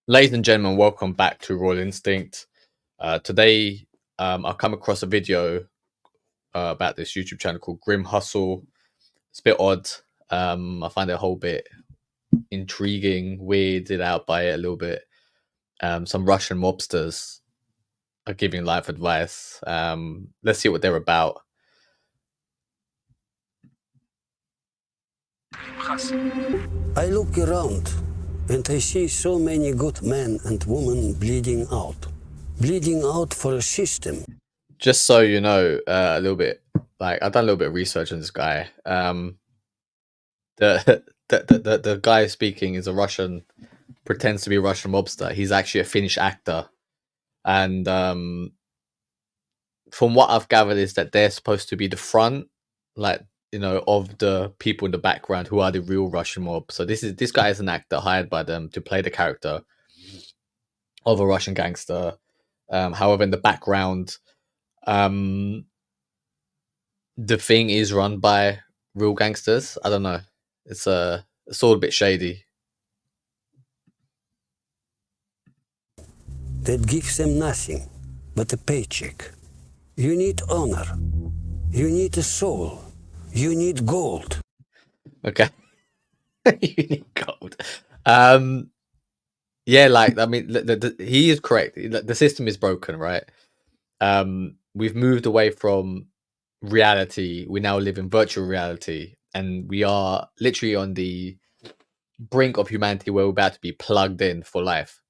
Ladies and gentlemen, welcome back to Royal Instinct. Today, I've come across a video about this YouTube channel called Grim Hustle. It's a bit odd. I find it a whole bit intriguing, weirded out by it a little bit. Some Russian mobsters are giving life advice. Let's see what they're about. I look around and I see so many good men and women bleeding out for a system. Just so you know, a little bit, like I've done a little bit of research on this guy. The the guy speaking is a Russian, pretends to be a Russian mobster. He's actually a Finnish actor, and from what I've gathered is that they're supposed to be the front, like of the people in the background who are the real Russian mob. So this guy is an actor hired by them to play the character of a Russian gangster. However, in the background, the thing is run by real gangsters. I don't know. It's all a bit shady. That gives them nothing but a paycheck. You need honor. You need a soul. You need gold. Okay. You need gold. Yeah, like I mean, he is correct. The system is broken, right? We've moved away from reality. We now live in virtual reality, and we are literally on the brink of humanity where we're about to be plugged in for life.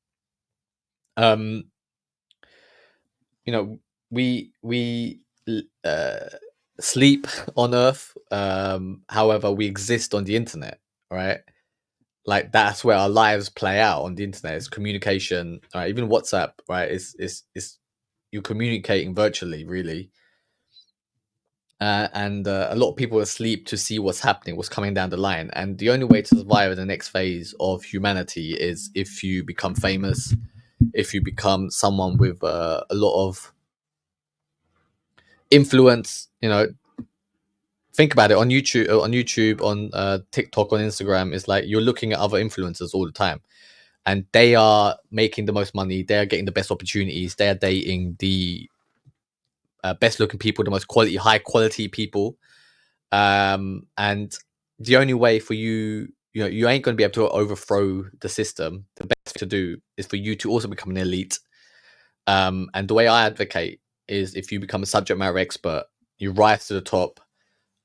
We sleep on Earth. However, we exist on the internet, right? Like that's where our lives play out on the internet. It's communication, right? Even WhatsApp, right? Is you're communicating virtually, really. And a lot of people are asleep to see what's happening, what's coming down the line. And the only way to survive in the next phase of humanity is if you become famous, if you become someone with a lot of influence. Think about it on YouTube, on TikTok, on Instagram. It's like you're looking at other influencers all the time, and they are making the most money. They are getting the best opportunities. They are dating the best looking people, the most high quality people. And the only way for you, you ain't going to be able to overthrow the system. The best thing to do is for you to also become an elite. And the way I advocate is if you become a subject matter expert, you rise to the top,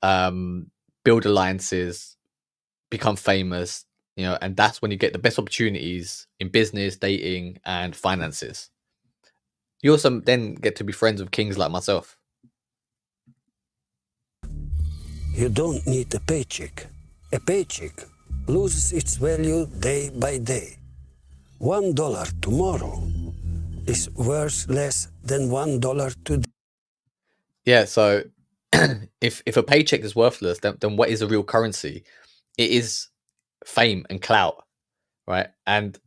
build alliances, become famous, and that's when you get the best opportunities in business, dating, and finances. You also then get to be friends with kings like myself. You don't need a paycheck. A paycheck loses its value day by day. $1 tomorrow is worth less than $1 today. Yeah, so if a paycheck is worthless, then what is a real currency? It is fame and clout, right? And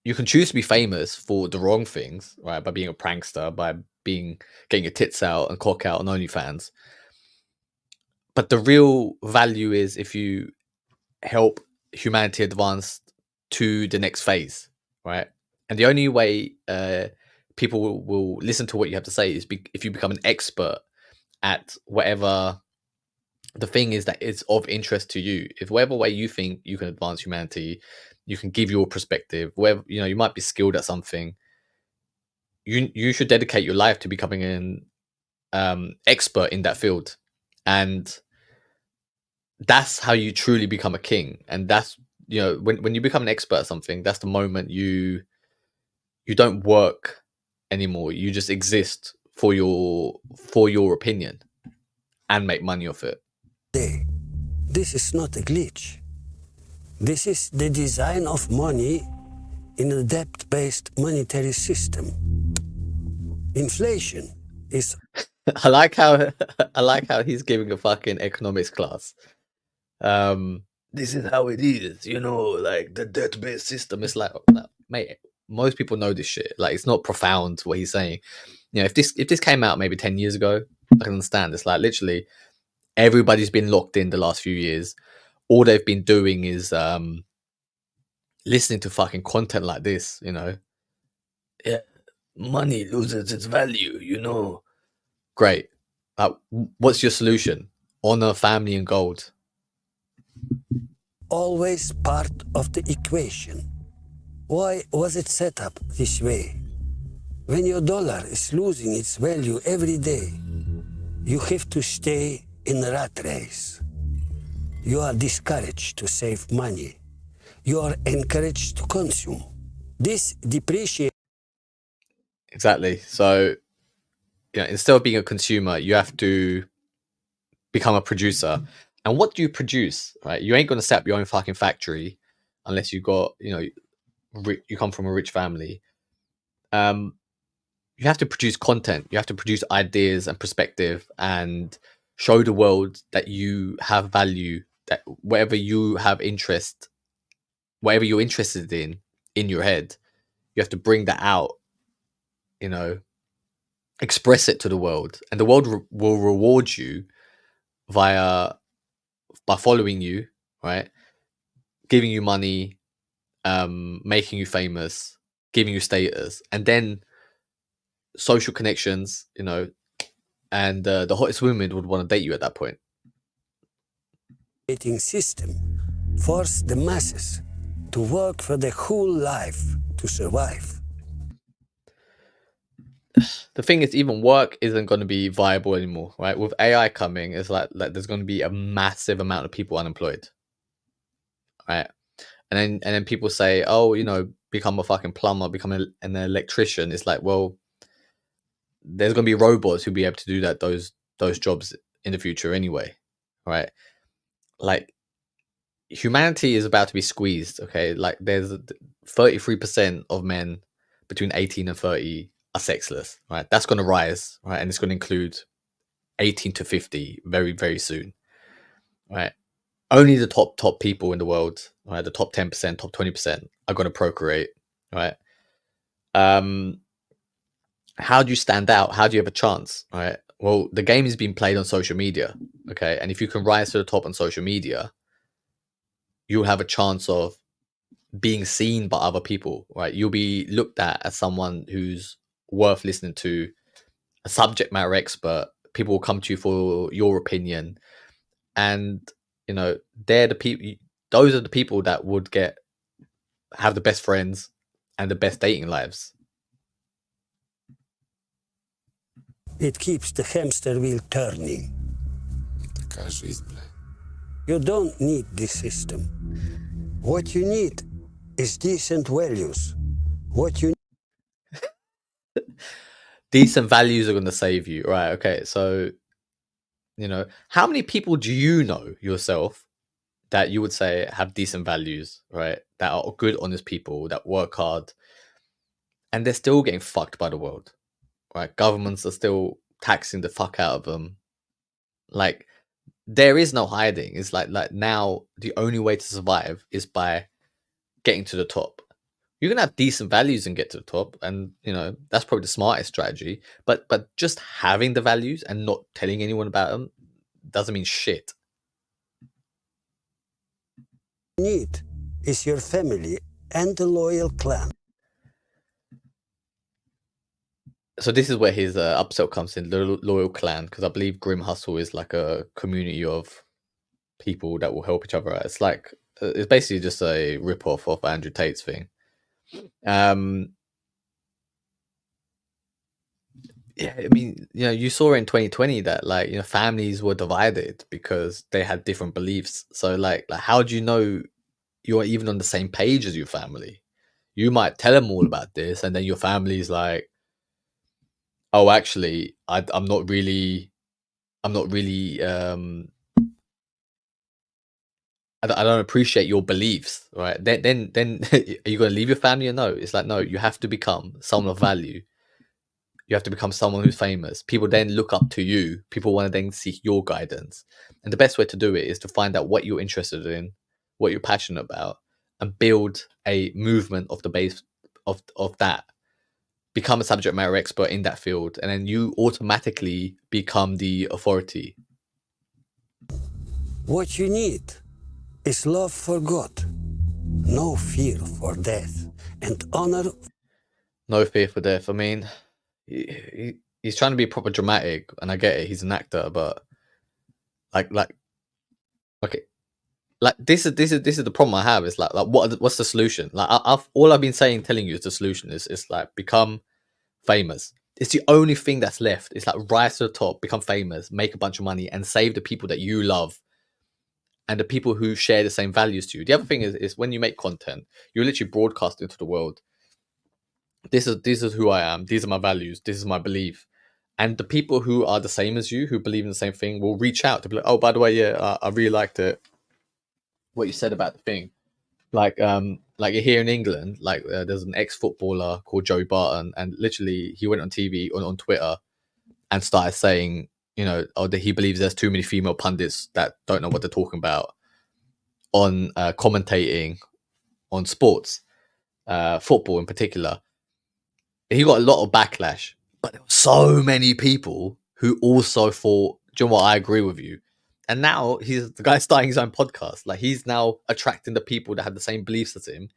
you can choose to be famous for the wrong things, right? By being a prankster, by getting your tits out and cock out on OnlyFans. But the real value is if you help humanity advance to the next phase, right? And the only way people will listen to what you have to say is if you become an expert at whatever the thing is that is of interest to you. If whatever way you think you can advance humanity, you can give your perspective. Where you might be skilled at something, you should dedicate your life to becoming an expert in that field, and that's how you truly become a king. And that's when you become an expert at something, that's the moment you don't work anymore. You just exist for your opinion and make money off it. This is not a glitch. This is the design of money in a debt-based monetary system. Inflation is... I like how he's giving a fucking economics class. This is how it is, like the debt-based system. It's like, mate, most people know this shit. Like, it's not profound what he's saying. If this came out maybe 10 years ago, I can understand. It's like literally everybody's been locked in the last few years. All they've been doing is listening to fucking content like this, yeah, money loses its value, Great. What's your solution? Honor, family, and gold. Always part of the equation. Why was it set up this way? When your dollar is losing its value every day, you have to stay in a rat race. You are discouraged to save money. You are encouraged to consume. This depreciates. Exactly. So, instead of being a consumer, you have to become a producer. And what do you produce, right? You ain't going to set up your own fucking factory unless you got, you come from a rich family. You have to produce content. You have to produce ideas and perspective and show the world that you have value, that whatever you have interest, whatever you're interested in your head, you have to bring that out, express it to the world, and the world will reward you by following you, right? Giving you money, making you famous, giving you status, and then social connections, and the hottest women would want to date you at that point. System force the masses to work for their whole life to survive. The thing is, even work isn't going to be viable anymore, right? With AI coming, it's like there's going to be a massive amount of people unemployed, right? And then people say, oh, become a fucking plumber, become an electrician. It's like, well, there's going to be robots who'll be able to do those jobs in the future anyway, right? Like, humanity is about to be squeezed. Okay, like there's 33% of men between 18 and 30 are sexless, right? That's going to rise, right? And it's going to include 18 to 50 very, very soon, right? Only the top people in the world, right? The top 10%, top 20% are going to procreate, right? How do you stand out? How do you have a chance, right? Well, the game is being played on social media, okay? And if you can rise to the top on social media, you'll have a chance of being seen by other people, right? You'll be looked at as someone who's worth listening to, a subject matter expert. People will come to you for your opinion, and they're the people. Those are the people that would have the best friends and the best dating lives. It keeps the hamster wheel turning. You don't need this system. What you need is decent values. Decent values are going to save you, right? Okay, so how many people do you know yourself that you would say have decent values, right? That are good, honest people that work hard, and they're still getting fucked by the world, right? Governments are still taxing the fuck out of them. Like, there is no hiding. It's like now the only way to survive is by getting to the top. You can have decent values and get to the top, and that's probably the smartest strategy. But just having the values and not telling anyone about them doesn't mean shit. You need is your family and a loyal clan. So this is where his upsell comes in, the loyal clan, because I believe Grim Hustle is like a community of people that will help each other out. It's like it's basically just a rip-off of Andrew Tate's thing. Yeah, I mean, you saw in 2020 that families were divided because they had different beliefs. So like how do you know you're even on the same page as your family? You might tell them all about this, and then your family's like, oh, actually, I'm not really I don't appreciate your beliefs, right? Then are you going to leave your family or no? It's like, no, you have to become someone of value. You have to become someone who's famous. People then look up to you. People want to then seek your guidance. And the best way to do it is to find out what you're interested in, what you're passionate about, and build a movement of the base of that. Become a subject matter expert in that field, and then you automatically become the authority. What you need is love for God. no fear for death, and honor. No fear for death. I mean, he's trying to be proper dramatic, and I get it. He's an actor, but like okay, like this is the problem I have. Is like what's the solution? Like all I've been saying, telling you is the solution is like become famous. It's the only thing that's left. It's like rise to the top, become famous, make a bunch of money, and save the people that you love and the people who share the same values to you. The other thing is when you make content, you're literally broadcasting to the world. This is who I am. These are my values. This is my belief. And the people who are the same as you, who believe in the same thing, will reach out to be like, oh, by the way, yeah, I really liked it. What you said about the thing, like here in England, like there's an ex-footballer called Joey Barton, and literally he went on TV on Twitter and started saying, that he believes there's too many female pundits that don't know what they're talking about on commentating on sports, football in particular. He got a lot of backlash, but there were so many people who also thought, do you know what, I agree with you. And now he's the guy starting his own podcast. Like he's now attracting the people that have the same beliefs as him.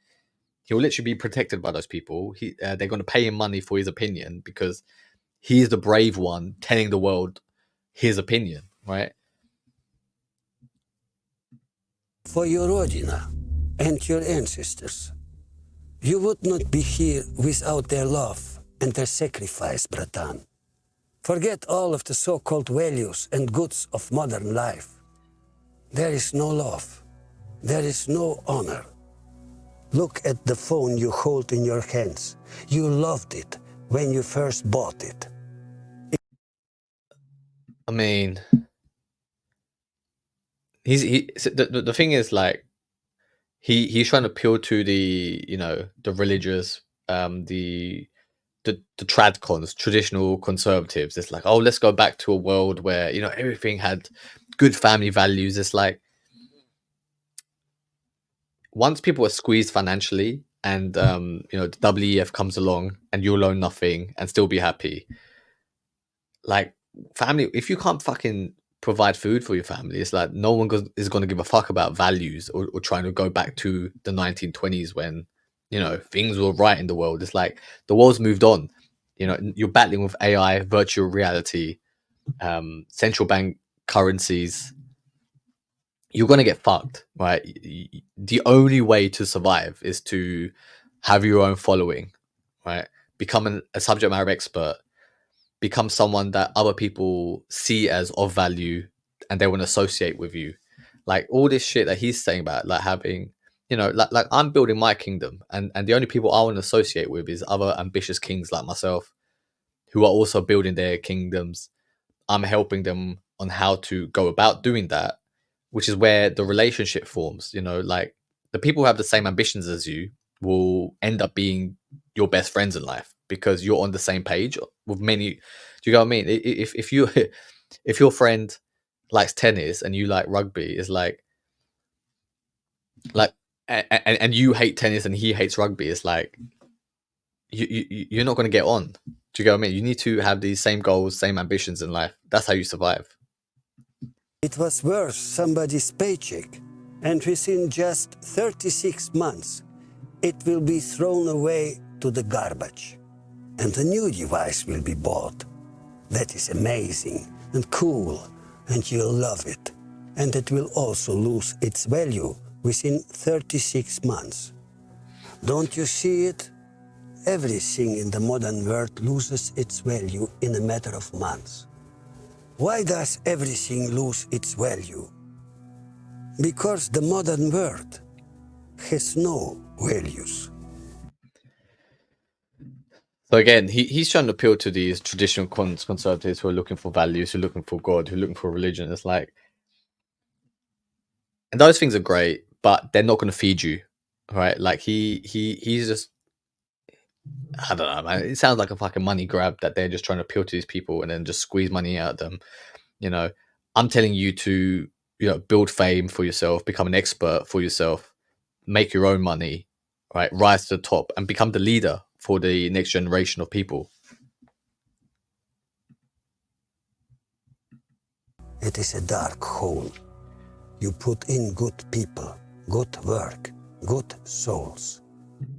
He'll literally be protected by those people. They're going to pay him money for his opinion because he's the brave one telling the world his opinion, right? For your Rodina and your ancestors. You would not be here without their love and their sacrifice, Bratan. Forget all of the so-called values and goods of modern life. There is no love. There is no honor. Look at the phone you hold in your hands. You loved it when you first bought it. I mean, the thing is, like, he's trying to appeal to the the religious, the tradcons, traditional conservatives. It's like, oh, let's go back to a world where everything had good family values. It's like once people are squeezed financially and the WEF comes along and you'll own nothing and still be happy. Like family, if you can't fucking provide food for your family, it's like no one is going to give a fuck about values or trying to go back to the 1920s when things were right in the world. It's like the world's moved on. You're battling with AI, virtual reality, central bank currencies. You're going to get fucked, right? The only way to survive is to have your own following, right? Become a subject matter expert, become someone that other people see as of value and they want to associate with you. Like all this shit that he's saying about like having, like I'm building my kingdom and the only people I want to associate with is other ambitious kings like myself who are also building their kingdoms. I'm helping them on how to go about doing that, which is where the relationship forms. Like the people who have the same ambitions as you will end up being your best friends in life because you're on the same page with many. Do you know what I mean? If you if your friend likes tennis and you like rugby, it's like and you hate tennis and he hates rugby. It's like you're not going to get on. Do you get what I mean? You need to have these same goals, same ambitions in life. That's how you survive. It was worth somebody's paycheck, and within just 36 months, it will be thrown away to the garbage, and a new device will be bought. That is amazing and cool, and you'll love it. And it will also lose its value within 36 months. Don't you see it? Everything in the modern world loses its value in a matter of months. Why does everything lose its value? Because the modern world has no values. So again, he's trying to appeal to these traditional conservatives who are looking for values, who are looking for God, who are looking for religion. It's like, and those things are great, but they're not going to feed you, right? Like he's just, I don't know, man. It sounds like a fucking money grab that they're just trying to appeal to these people and then just squeeze money out of them. I'm telling you to, build fame for yourself, become an expert for yourself, make your own money, right? Rise to the top and become the leader for the next generation of people. It is a dark hole. You put in good people, good work, good souls.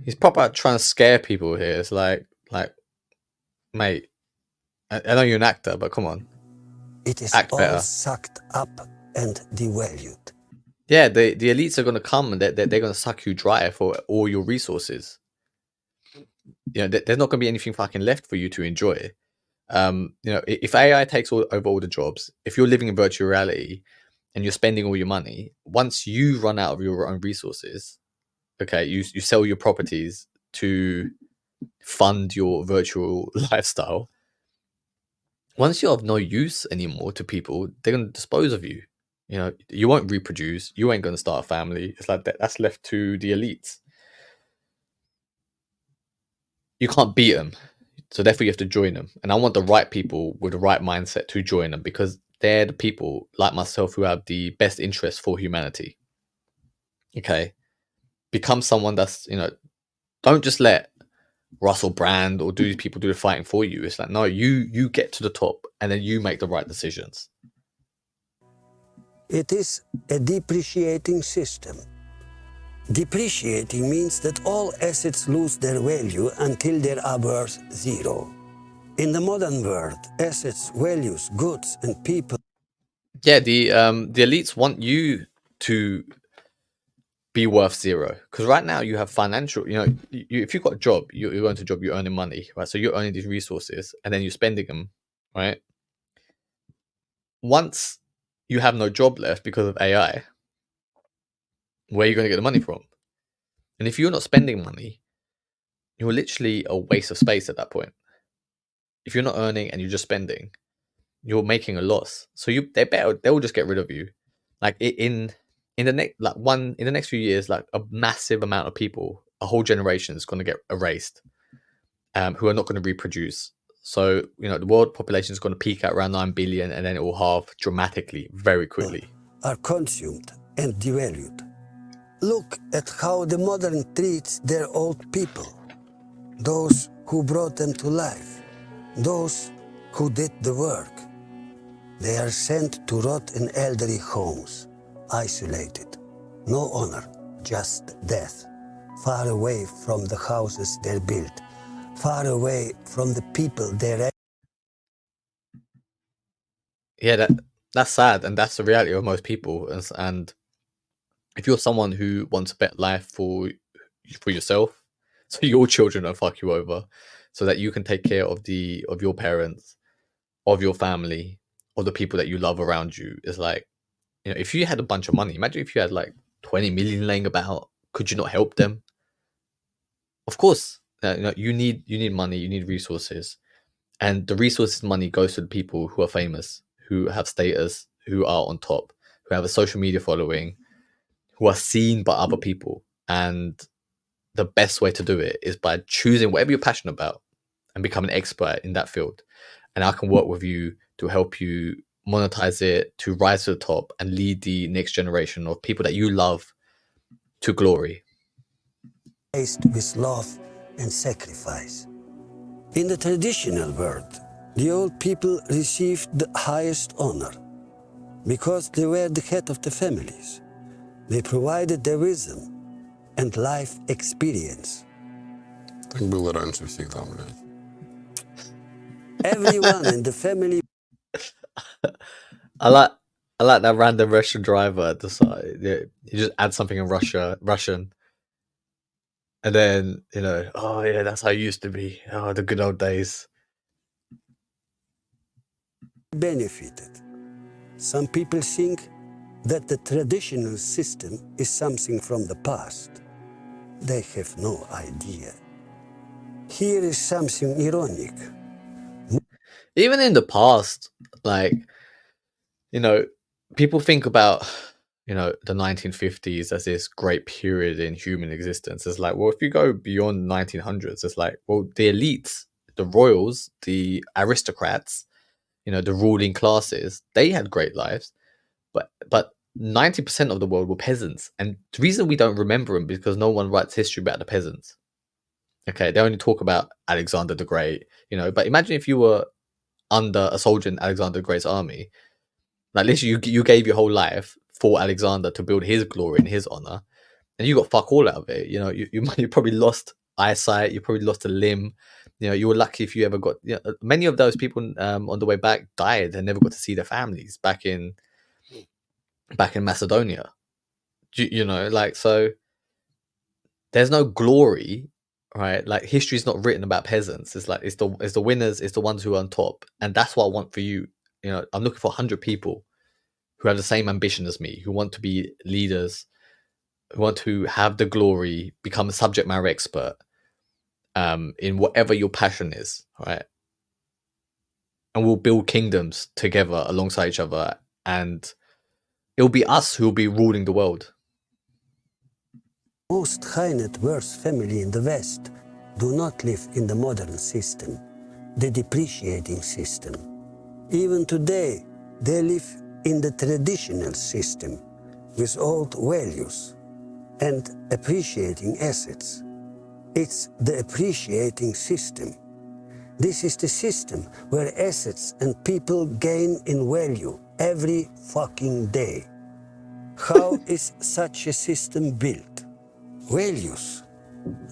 He's proper trying to scare people here. It's like, mate, I know you're an actor, but come on, It is act all better. sucked up and devalued. Yeah, the elites are going to come and they're going to suck you dry for all your resources. You know, there's not going to be anything fucking left for you to enjoy. You know, if AI takes over all the jobs, if you're living in virtual reality and you're spending all your money, once you run out of your own resources, okay, you sell your properties to fund your virtual lifestyle. Once you're of no use anymore to people, they're going to dispose of you. You know, you won't reproduce. You ain't going to start a family. It's like that's left to the elites. You can't beat them, so therefore you have to join them. And I want the right people with the right mindset to join them, because they're the people like myself who have the best interest for humanity. Okay, become someone that's, you know, don't just let Russell Brand or do these people do the fighting for you. It's like, no, you get to the top and then you make the right decisions. It is a depreciating system. Depreciating means that all assets lose their value until they are worth zero. In the modern world, assets, values, goods, and people. Yeah, the elites want you to be worth zero, because right now you have financial. You know, if you've got a job, you're going to a job, you're earning money, right? So you're earning these resources, and then you're spending them, right? Once you have no job left because of AI, where are you going to get the money from? And if you're not spending money, you're literally a waste of space at that point. If you're not earning and you're just spending, you're making a loss. So they'll just get rid of you. Like in the next few years, like a massive amount of people, a whole generation is going to get erased, who are not going to reproduce. So, you know, the world population is going to peak at around 9 billion, and then it will halve dramatically, very quickly. Are consumed and devalued. Look at how the modern treats their old people, those who brought them to life, those who did the work. They are sent to rot in elderly homes, isolated. No honor, just death. Far away from the houses they built, far away from the people they. Yeah, that's sad, and that's the reality of most people. And if you're someone who wants a better life for yourself, so your children don't fuck you over, so that you can take care of your parents, of your family, of the people that you love around you, is like, you know, if you had a bunch of money, imagine if you had like 20 million laying about, could you not help them? Of course, you know, you need money, you need resources, and the resources money goes to the people who are famous, who have status, who are on top, who have a social media following, who are seen by other people. And the best way to do it is by choosing whatever you're passionate about and become an expert in that field. And I can work with you to help you monetize it, to rise to the top and lead the next generation of people that you love to glory. Faced with love and sacrifice. In the traditional world, the old people received the highest honor because they were the head of the families. They provided their wisdom and life experience. Так было раньше всегда, блядь. Everyone in the family. I like that random Russian driver at the side. Yeah, you just add something in Russian, and then, you know, oh yeah, that's how it used to be. Oh, the good old days. Benefited. Some people think that the traditional system is something from the past. They have no idea. Here is something ironic. Even in the past, like, you know, people think about, you know, the 1950s as this great period in human existence. It's like, well, if you go beyond 1900s, it's like, well, the elites, the royals, the aristocrats, you know, the ruling classes, they had great lives, but 90% of the world were peasants, and the reason we don't remember them is because no one writes history about the peasants. Okay, they only talk about Alexander the Great, you know. But imagine if you were under a soldier in Alexander the Great's army, like literally, you gave your whole life for Alexander to build his glory and his honor, and you got fuck all out of it. You know, you probably lost eyesight, you probably lost a limb. You know, you were lucky if you ever got. You know, many of those people on the way back died and never got to see their families back in Macedonia. You know, like, so there's no glory, right? Like, history is not written about peasants. It's like it's the winners, it's the ones who are on top, and that's what I want for you. You know, I'm looking for 100 people who have the same ambition as me, who want to be leaders, who want to have the glory, become a subject matter expert in whatever your passion is, right? And we'll build kingdoms together alongside each other, and it'll be us who'll be ruling the world. Most high net worth family in the West do not live in the modern system, the depreciating system. Even today, they live in the traditional system with old values and appreciating assets. It's the appreciating system. This is the system where assets and people gain in value every fucking day. How is such a system built? Values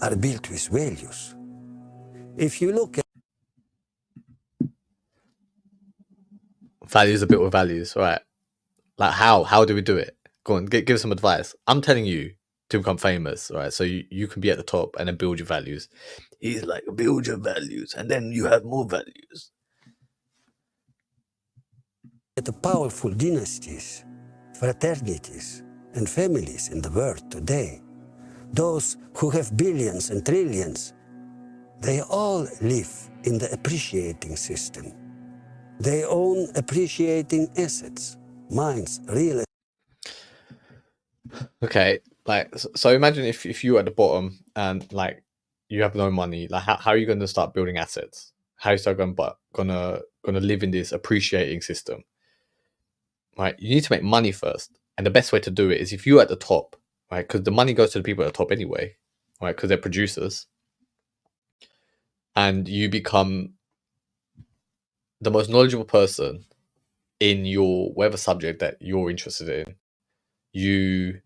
are built with values. If you look at Values are built with values, right? Like, how do we do it? Go on, give some advice. I'm telling you to become famous, right? So you can be at the top and then build your values. He's like, build your values and then you have more values. the powerful dynasties, fraternities, and families in the world today, those who have billions and trillions, they all live in the appreciating system. They own appreciating assets, mines, real estate. Okay, like, so imagine if you were at the bottom and like you have no money, like how are you going to start building assets? How are you start gonna live in this appreciating system? Right, you need to make money first, and the best way to do it is if you're at the top, right? Because the money goes to the people at the top anyway, right? Because they're producers, and you become the most knowledgeable person in your whatever subject that you're interested in. You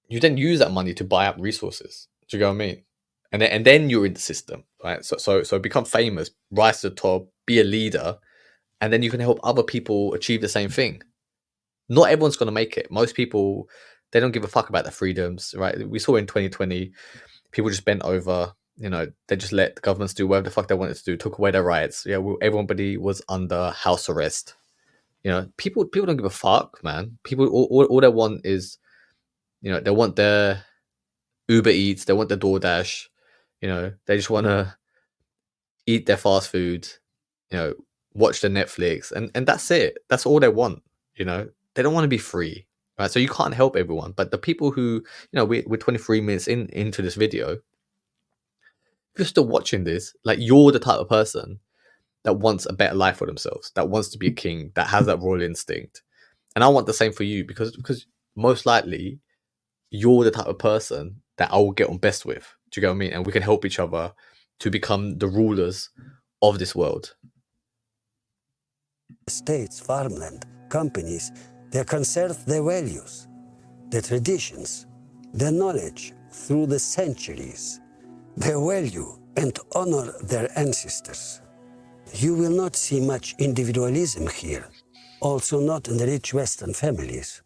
then use that money to buy up resources. Do you get what I mean? And then you're in the system, right? So become famous, rise to the top, be a leader, and then you can help other people achieve the same thing. Not everyone's going to make it. Most people, they don't give a fuck about their freedoms, right? We saw in 2020, people just bent over. You know, they just let the governments do whatever the fuck they wanted to do, took away their rights. Yeah, everybody was under house arrest. You know, people don't give a fuck, man. People all they want is, you know, they want their Uber Eats, they want their DoorDash. You know, they just want to eat their fast food. You know, watch the Netflix, and that's it. That's all they want. You know, they don't want to be free, right? So you can't help everyone, but the people who, you know, we're 23 minutes into this video. If you're still watching this, like, you're the type of person that wants a better life for themselves, that wants to be a king, that has that royal instinct, and I want the same for you because most likely you're the type of person that I will get on best with. Do you get what I mean? And we can help each other to become the rulers of this world. States, farmland, companies, they conserve their values, their traditions, their knowledge through the centuries. They value and honor their ancestors. You will not see much individualism here, also not in the rich Western families.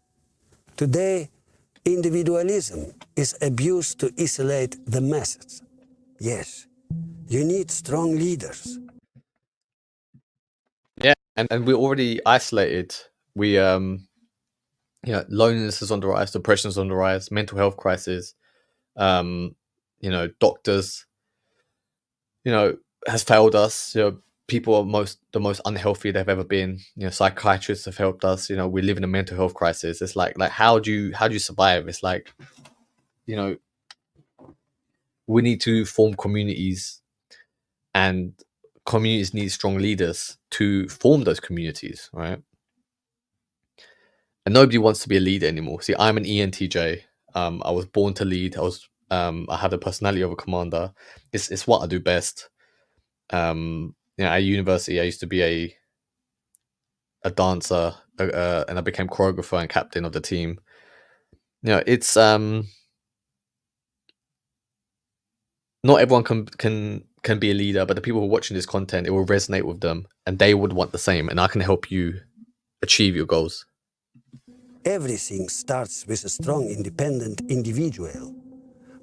Today, individualism is abused to isolate the masses. Yes, you need strong leaders. Yeah, and we're already isolated. We you know, loneliness is on the rise, depression is on the rise, mental health crisis. You know, doctors, you know, has failed us. You know, people are the most unhealthy they've ever been. You know, psychiatrists have helped us. You know, we live in a mental health crisis. It's like how do you survive? It's like, you know, we need to form communities, and communities need strong leaders to form those communities, right? And nobody wants to be a leader anymore. See, I'm an ENTJ. I was born to lead. I have the personality of a commander. It's what I do best. You know, at university, I used to be a dancer, and I became choreographer and captain of the team. it's not everyone can be a leader, but the people who are watching this content, it will resonate with them, and they would want the same. And I can help you achieve your goals. Everything starts with a strong, independent individual.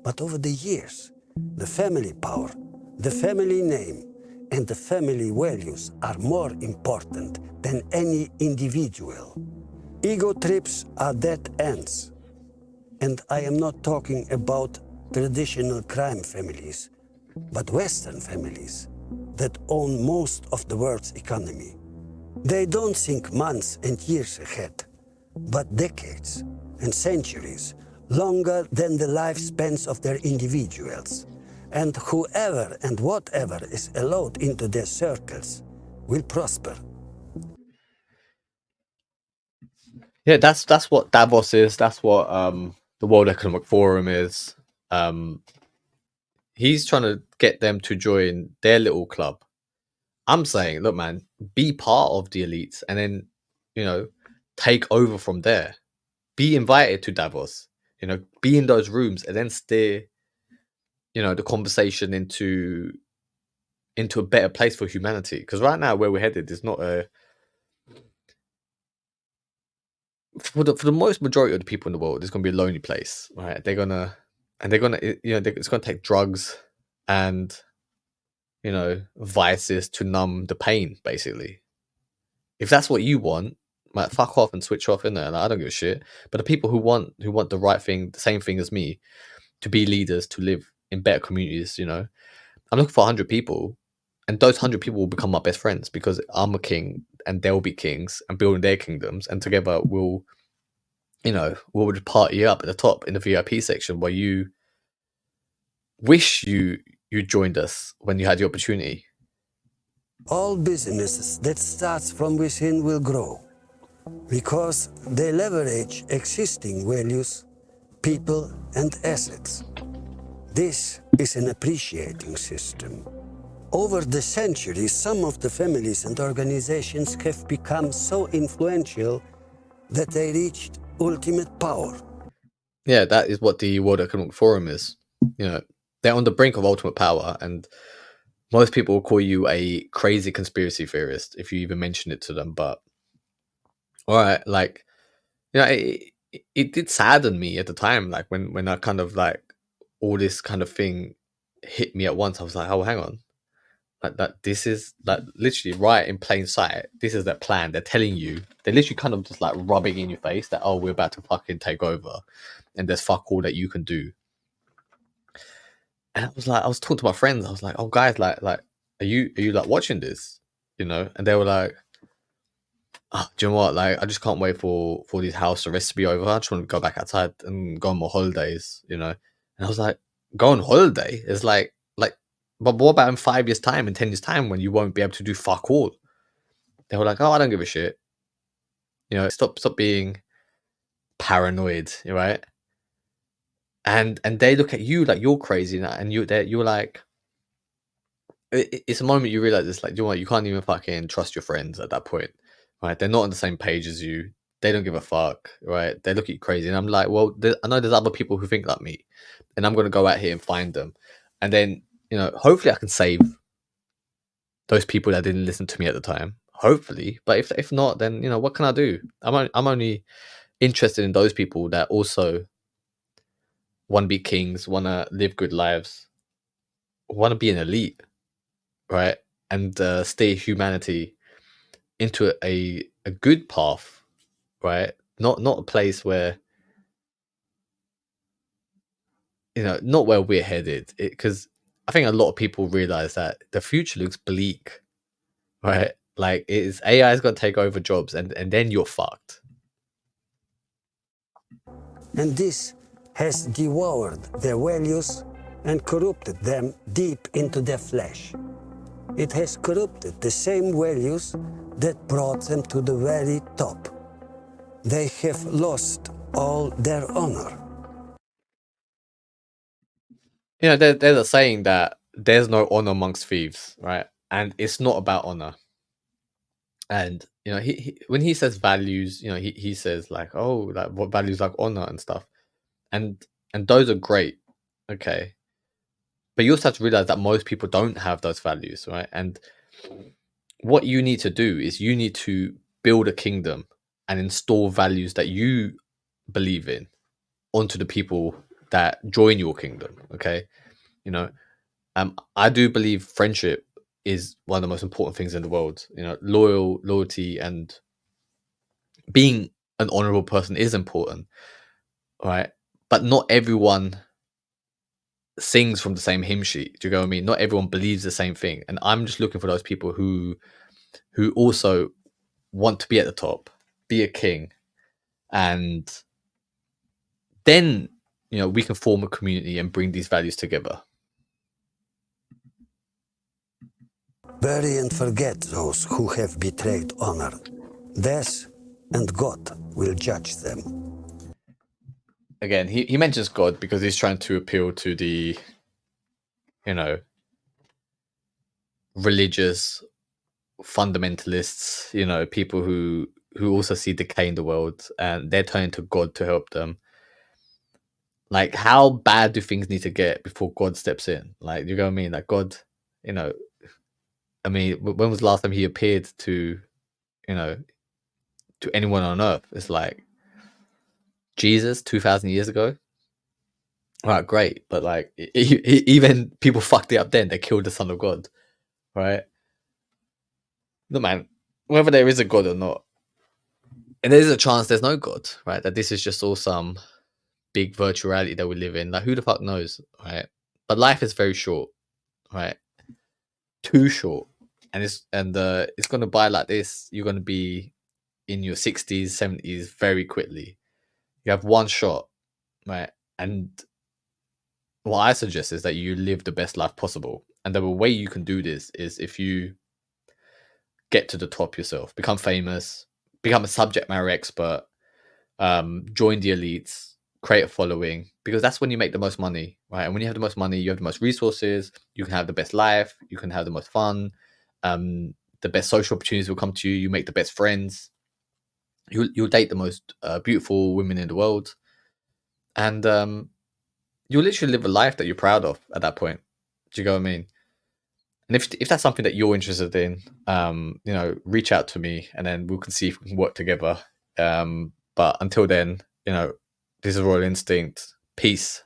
But over the years, the family power, the family name, and the family values are more important than any individual. Ego trips are dead ends. And I am not talking about traditional crime families, but Western families that own most of the world's economy. They don't think months and years ahead, but decades and centuries, longer than the lifespans of their individuals. And whoever and whatever is allowed into their circles will prosper. Yeah, that's what Davos is. That's what the World Economic Forum is. He's trying to get them to join their little club. I'm saying, look, man, be part of the elites, and then take over from there. Be invited to Davos. Be in those rooms, and then steer the conversation into a better place for humanity. Because right now, where we're headed is not a for the most majority of the people in the world, it's going to be a lonely place, right? It's going to take drugs and vices to numb the pain, basically. If that's what you want, like, fuck off and switch off in there. Like, I don't give a shit. But the people who want the right thing, the same thing as me, to be leaders, to live in better communities, I'm looking for 100 people, and those 100 people will become my best friends because I'm a king and they'll be kings and building their kingdoms, and together we'll just party up at the top in the VIP section where you wish you joined us when you had the opportunity. All businesses that starts from within will grow because they leverage existing values, people, and assets. This is an appreciating system. Over the centuries, some of the families and organizations have become so influential that they reached ultimate power. Yeah, that is what the World Economic Forum is. They're on the brink of ultimate power, and most people will call you a crazy conspiracy theorist if you even mention it to them. But all right, like, it did sadden me at the time, like when I kind of like all this kind of thing hit me at once. I was like, oh, hang on, like that. This is like literally right in plain sight. This is their plan. They're telling you. They're literally kind of just like rubbing in your face that, oh, we're about to fucking take over, and there's fuck all that you can do. And I was talking to my friends. I was like, oh, guys, like, are you like watching this? And they were like, oh, do you know what? Like, I just can't wait for these house arrests to be over. I just want to go back outside and go on my holidays, And I was like, go on holiday? It's like, but what about in 5 years' time, in 10 years' time, when you won't be able to do fuck all? They were like, oh, I don't give a shit. Stop being paranoid, right? And they look at you like you're crazy, and you're like, it's a moment you realize it's like, do you know what? You can't even fucking trust your friends at that point, right? They're not on the same page as you. They don't give a fuck, right? They look at you crazy, and I'm like, well, I know there's other people who think like me, and I'm gonna go out here and find them, and then hopefully I can save those people that didn't listen to me at the time. Hopefully, but if not, then what can I do? I'm only interested in those people that also want to be kings, want to live good lives, want to be an elite, right? And steer humanity into a good path, right? Not a place where not where we're headed. Because I think a lot of people realize that the future looks bleak, right? Like, AI is going to take over jobs, and then you're fucked. And this has devoured their values and corrupted them deep into their flesh. It has corrupted the same values that brought them to the very top. They have lost all their honor. There's a saying that there's no honor amongst thieves, right? And it's not about honor. And he when he says values, he says like, oh, like what values like honor and stuff. and those are great, okay. But you also have to realize that most people don't have those values, right? And what you need to do is you need to build a kingdom and install values that you believe in onto the people that join your kingdom, okay. You know, I do believe friendship is one of the most important things in the world. You know, loyalty, and being an honorable person is important, right? But not everyone sings from the same hymn sheet. Do you know what I mean? Not everyone believes the same thing, and I'm just looking for those people who also want to be at the top, be a king, and then we can form a community and bring these values together. Bury and forget those who have betrayed honor. Death and God will judge them. Again, he mentions God because he's trying to appeal to the, religious fundamentalists, people who also see decay in the world, and they're turning to God to help them. Like, how bad do things need to get before God steps in? Like, you know what I mean? Like, God, I mean, when was the last time he appeared to, to anyone on earth? It's like Jesus 2,000 years ago. All right, great, but like even people fucked it up. Then they killed the Son of God, right? No, man, whether there is a God or not, and there's a chance there's no God, right? That this is just all some big virtual reality that we live in. Like, who the fuck knows, right? But life is very short, right? Too short, and it's gonna buy like this. You're gonna be in your 60s, 70s very quickly. You have one shot, right? And what I suggest is that you live the best life possible. And the way you can do this is if you get to the top yourself, become famous, become a subject matter expert, join the elites, create a following, because that's when you make the most money, right? And when you have the most money, you have the most resources, you can have the best life, you can have the most fun, the best social opportunities will come to you, you make the best friends, you'll date the most beautiful women in the world, and you'll literally live a life that you're proud of at that point. Do you know what I mean? And if that's something that you're interested in, reach out to me, and then we can see if we can work together. But until then, this is Royal Instinct. Peace.